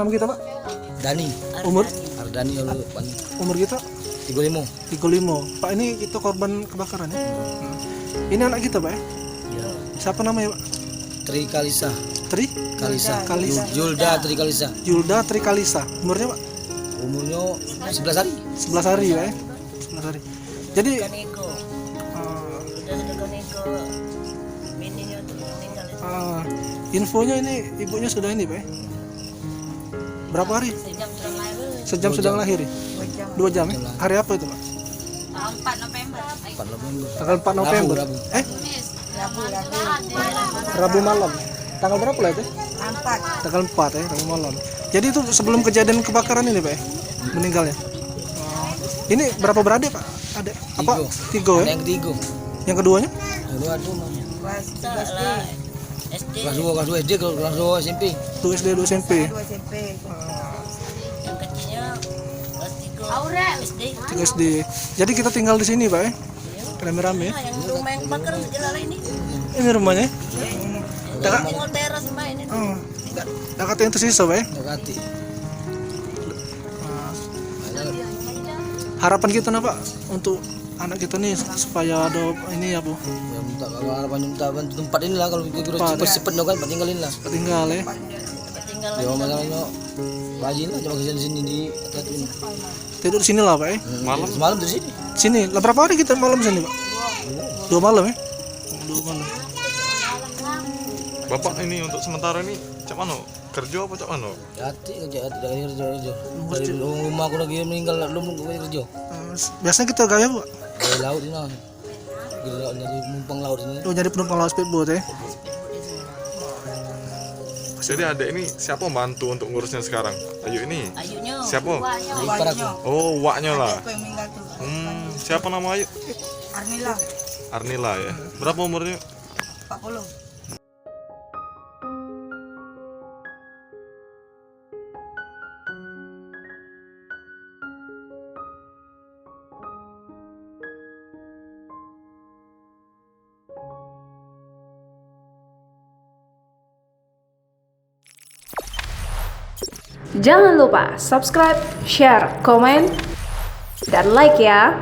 Nama kita Pak? Dani. Umur? Ardani Umur kita? 35. 35. Pak, ini kita korban kebakaran ya? Ini anak kita Pak ya? Iya. Siapa namanya Pak? Tri Kalisa. Tri? Kalisa. Kalisa. Julda Tri Kalisa. Julda Tri Kalisa. Umurnya Pak? Umurnya 11 hari. 11 hari ya? 11 hari. Jadi Kaneko. Udah ada kaneko. Bininya tuh meninggal. infonya ini ibunya sudah ini Pak ya? Berapa hari? Sejam sudah lahir. Sejam sudah lahir ya? 2 jam ya? Hari apa itu Pak? 4 November. 4 November. Tanggal 4 November. Rabu. Rabu malam. Tanggal berapa lah itu? 4. Tanggal 4 ya, Rabu malam. Jadi itu sebelum kejadian kebakaran ini Pak ya? Meninggalnya. Ini berapa beradik Pak? Ada apa? 3 ya? Yang ketiga. Yang keduanya? Yang kedua tuh SD. kelas 2 SD, kelas 2 SMP. 2 SD, 2 SMP. Yang kecilnya kelas 3 SD. 3 SD. Jadi kita tinggal di sini Pak ya? Rame-rame ya? Nah, yang rumah yang kebakaran segala ini. Ini rumahnya? Yang tinggal teras mbak ini. Dekat yang tersisa Pak ya? Dekati. Harapan kita apa untuk anak kita nih supaya ada ini ya Bu? Ya minta kalau harapan minta bantu tempat ini lah, kalau kita Tempat, cepet dong kan, tinggalin lah. Tinggal ya? Tinggal Ya masalahnya rajin lah, coba kesini sini di atas ini. Tidur di sini lah Pak ya? Malam semalam di sini. Sini, lah berapa hari kita malam sini Pak? 2 malam ya? 2 malam. Bapak ini untuk sementara ini cak mana? Kerja apa cak mana? Hati kerja dari rumah aku lagi meninggal, belum kerja. Biasanya kita gaya Bu? Dari laut ini lah. Dari numpang laut ini. Oh, jadi penumpang laut speedboat ya? Jadi adek ini siapa bantu untuk ngurusnya sekarang? Ayu ini Ayunya. siapa? Ipar aku. Oh, waknya lah. Yang meninggal tuh. Siapa nama Ayu? Arnila. Arnila ya. Berapa umurnya? 40. Jangan lupa subscribe, share, komen, dan like ya.